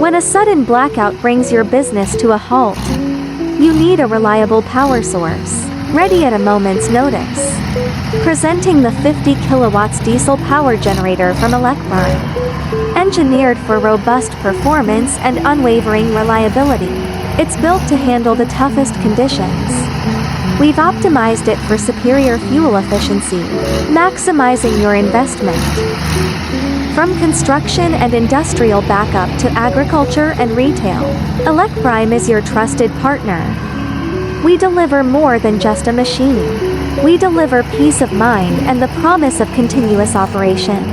When a sudden blackout brings your business to a halt, you need a reliable power source, ready at a moment's notice. Presenting the 50 kilowatts diesel power generator from Elecprime. Engineered for robust performance and unwavering reliability, it's built to handle the toughest conditions. We've optimized it for superior fuel efficiency, maximizing your investment. From construction and industrial backup to agriculture and retail, Elecprime is your trusted partner. We deliver more than just a machine. We deliver peace of mind and the promise of continuous operation.